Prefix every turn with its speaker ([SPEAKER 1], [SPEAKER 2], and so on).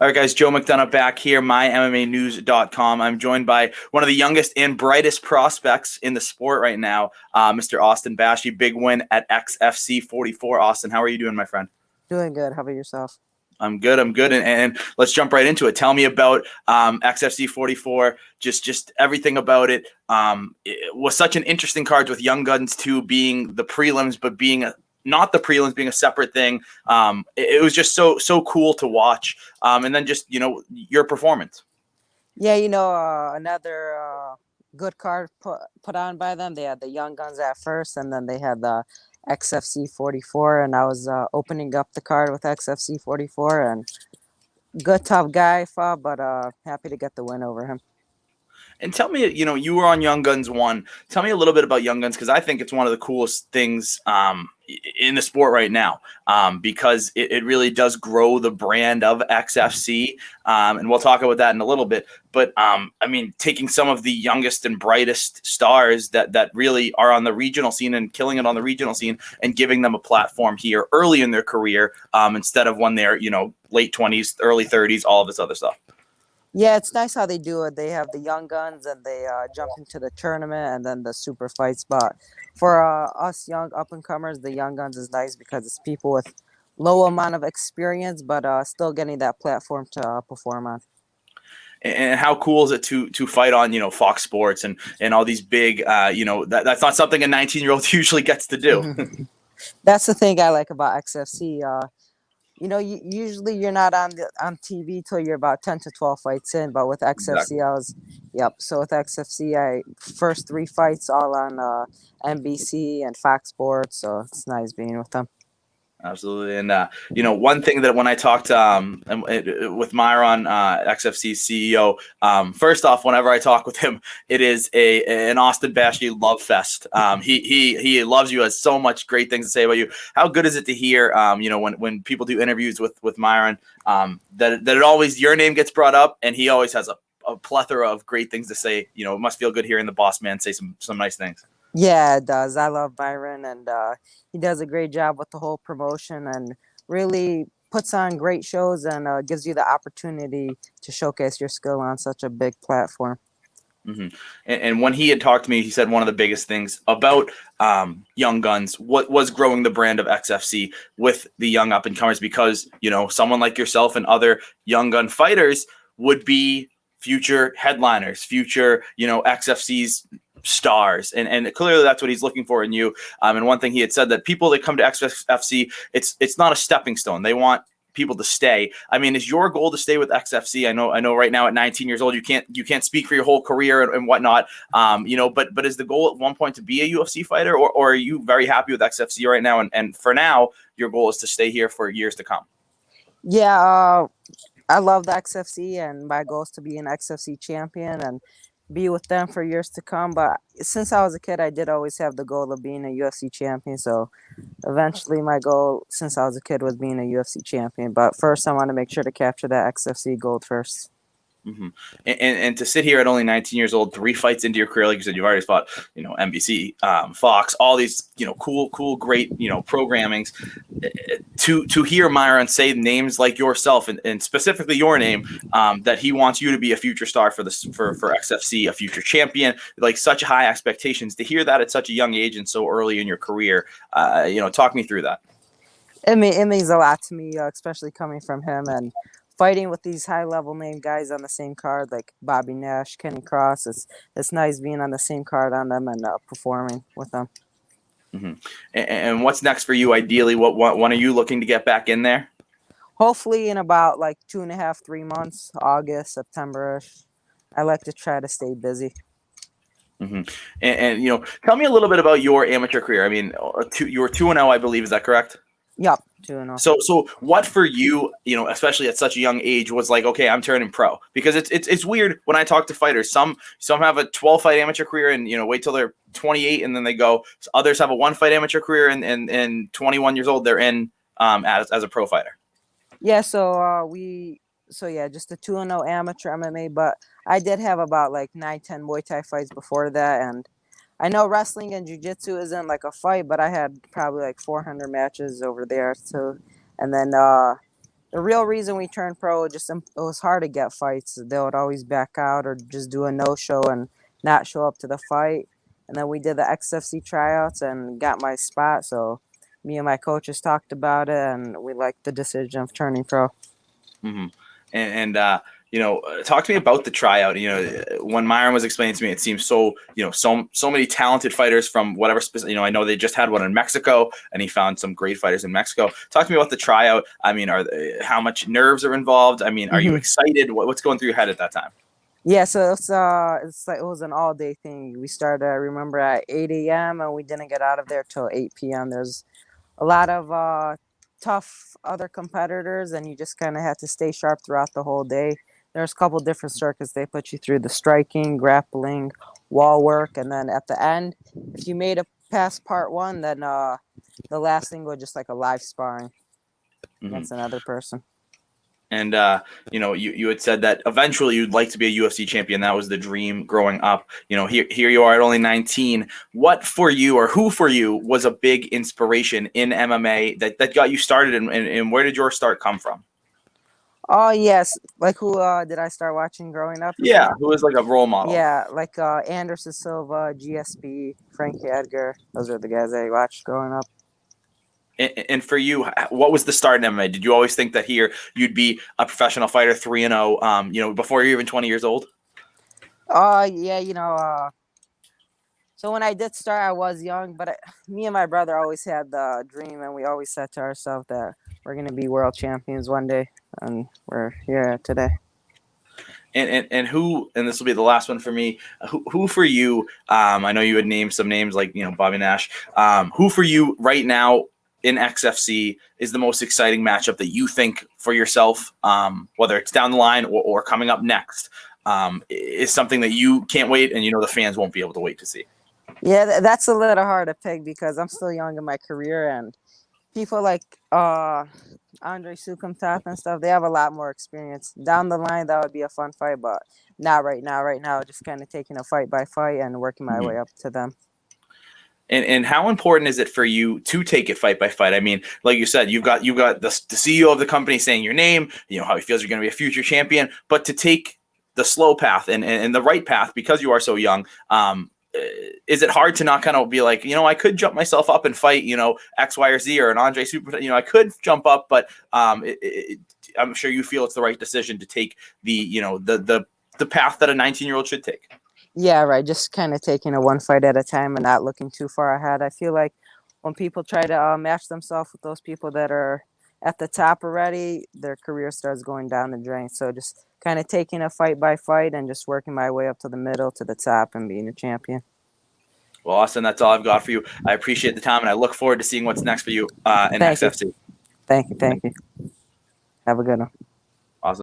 [SPEAKER 1] All right, guys, Joe McDonough back here, mymmanews.com. I'm joined by one of the youngest and brightest prospects in the sport right now, Mr. Austin Bashi. Big win at XFC 44. Austin, how are you doing, my friend?
[SPEAKER 2] Doing good. How about yourself?
[SPEAKER 1] I'm good. And let's jump right into it. Tell me about XFC 44, just everything about it. It was such an interesting card with Young Guns 2 being the prelims, but being not the prelims, being a separate thing. It was just so cool to watch. And then just, your performance.
[SPEAKER 2] Yeah, another good card put on by them. They had the Young Guns at first, and then they had the XFC 44, and I was opening up the card with XFC 44, and good tough guy fought, but happy to get the win over him.
[SPEAKER 1] And tell me, you were on Young Guns 1. Tell me a little bit about Young Guns, because I think it's one of the coolest things in the sport right now, because it really does grow the brand of XFC. And we'll talk about that in a little bit. But, taking some of the youngest and brightest stars that really are on the regional scene and killing it on the regional scene and giving them a platform here early in their career, instead of when they're, late 20s, early 30s, all of this other stuff.
[SPEAKER 2] Yeah, it's nice how they do it. They have the Young Guns and they jump into the tournament and then the super fights. But for us young up-and-comers, the Young Guns is nice because it's people with low amount of experience, but still getting that platform to perform on.
[SPEAKER 1] And how cool is it to fight on, Fox Sports and all these big, that's not something a 19-year-old usually gets to do.
[SPEAKER 2] That's the thing I like about XFC. Usually you're not on TV till you're about 10 to 12 fights in, but with XFC,
[SPEAKER 1] Exactly.
[SPEAKER 2] So with XFC, I first 3 fights all on NBC and Fox Sports, so it's nice being with them.
[SPEAKER 1] Absolutely. And, one thing that when I talked with Myron, XFC's CEO, first off, whenever I talk with him, it is an Austin Bashi love fest. He loves you, has so much great things to say about you. How good is it to hear, when people do interviews with Myron, that it always, your name gets brought up and he always has a plethora of great things to say. It must feel good hearing the boss man say some nice things.
[SPEAKER 2] Yeah, it does. I love Byron, and he does a great job with the whole promotion and really puts on great shows and gives you the opportunity to showcase your skill on such a big platform.
[SPEAKER 1] Mm-hmm. And when he had talked to me, he said one of the biggest things about Young Guns, what was growing the brand of XFC with the young up-and-comers, because, someone like yourself and other young gun fighters would be future headliners, future, XFC's stars, and clearly that's what he's looking for in you. And one thing he had said, that people that come to XFC, it's not a stepping stone. They want people to stay. Is your goal to stay with XFC? I know right now at 19 years old you can't speak for your whole career and whatnot. But is the goal at one point to be a UFC fighter, or are you very happy with XFC right now? And for now, your goal is to stay here for years to come.
[SPEAKER 2] Yeah, I love the XFC, and my goal is to be an XFC champion and be with them for years to come. But since I was a kid, I did always have the goal of being a UFC champion. So eventually my goal since I was a kid was being a UFC champion. But first I want to make sure to capture that XFC gold first.
[SPEAKER 1] Mm-hmm. And to sit here at only 19 years old, 3 fights into your career, like you said, you've already fought, NBC, Fox, all these, cool, great, programmings. To hear Myron say names like yourself and specifically your name, that he wants you to be a future star for XFC, a future champion, like such high expectations. To hear that at such a young age and so early in your career, talk me through that.
[SPEAKER 2] It means a lot to me, especially coming from him and fighting with these high-level name guys on the same card, like Bobby Nash, Kenny Cross. It's nice being on the same card on them and performing with them.
[SPEAKER 1] Mm-hmm. And what's next for you? Ideally, when are you looking to get back in there?
[SPEAKER 2] Hopefully in about like 2.5, 3 months, August, September-ish. I like to try to stay busy.
[SPEAKER 1] Mm-hmm. And tell me a little bit about your amateur career. You were 2-0, I believe. Is that correct?
[SPEAKER 2] Yep, 2-0.
[SPEAKER 1] So what for you, especially at such a young age, was like, okay, I'm turning pro? Because it's weird when I talk to fighters. Some have a 12-fight amateur career and wait till they're 28 and then they go. Others have a 1-fight amateur career and 21 years old they're in as a pro fighter.
[SPEAKER 2] Yeah, just a 2-0 amateur MMA, but I did have about like 9-10 Muay Thai fights before that, and I know wrestling and jiu-jitsu isn't like a fight, but I had probably like 400 matches over there too. And then the real reason we turned pro was just it was hard to get fights. They would always back out or just do a no show and not show up to the fight. And then we did the XFC tryouts and got my spot. So me and my coaches talked about it, and we liked the decision of turning pro.
[SPEAKER 1] Mm-hmm. Talk to me about the tryout. When Myron was explaining to me, it seems so many talented fighters from whatever. I know they just had one in Mexico, and he found some great fighters in Mexico. Talk to me about the tryout. I mean, how much nerves are involved? I mean, are you excited? What's going through your head at that time?
[SPEAKER 2] Yeah, so it's like it was an all day thing. We started, I remember, at 8 a.m. and we didn't get out of there till 8 p.m. There's a lot of tough other competitors, and you just kind of had to stay sharp throughout the whole day. There's a couple different circuits they put you through: the striking, grappling, wall work, and then at the end, if you made it past part one, then the last thing was just like a live sparring against another person.
[SPEAKER 1] And you had said that eventually you'd like to be a UFC champion. That was the dream growing up. Here you are at only 19. What for you, or who for you, was a big inspiration in MMA that got you started, and where did your start come from?
[SPEAKER 2] Oh yes, like who did I start watching growing up?
[SPEAKER 1] Yeah, who was like a role model?
[SPEAKER 2] Yeah, like Anderson Silva, GSP, Frankie Edgar. Those are the guys I watched growing up.
[SPEAKER 1] And for you, what was the start in MMA? Did you always think that here you'd be a professional fighter, 3-0, before you're even 20 years old?
[SPEAKER 2] Yeah, so when I did start, I was young, but me and my brother always had the dream, and we always said to ourselves that we're going to be world champions one day, and we're here today.
[SPEAKER 1] And who, and this will be the last one for me, who for you, I know you would name some names like, Bobby Nash, who for you right now in XFC is the most exciting matchup that you think for yourself, whether it's down the line or coming up next, is something that you can't wait, and the fans won't be able to wait to see?
[SPEAKER 2] Yeah, that's a little hard to pick because I'm still young in my career, and people like Andre Sukumtat and stuff, they have a lot more experience. Down the line, that would be a fun fight, but not right now. Right now, just kind of taking a fight by fight and working my way up to them.
[SPEAKER 1] And how important is it for you to take it fight by fight? I mean, like you said, you've got the CEO of the company saying your name, how he feels you're going to be a future champion, but to take the slow path and the right path because you are so young, is it hard to not kind of be like, I could jump myself up and fight, X, Y, or Z, or an Andre Super, I could jump up, but I'm sure you feel it's the right decision to take the path that a 19-year-old should take.
[SPEAKER 2] Yeah, right. Just kind of taking it one fight at a time and not looking too far ahead. I feel like when people try to match themselves with those people that are at the top already, their career starts going down the drain. So just kind of taking a fight by fight and just working my way up to the middle, to the top, and being a champion.
[SPEAKER 1] Well, Austin, that's all I've got for you. I appreciate the time, and I look forward to seeing what's next for you in XFC.
[SPEAKER 2] Thank you. Have a good one.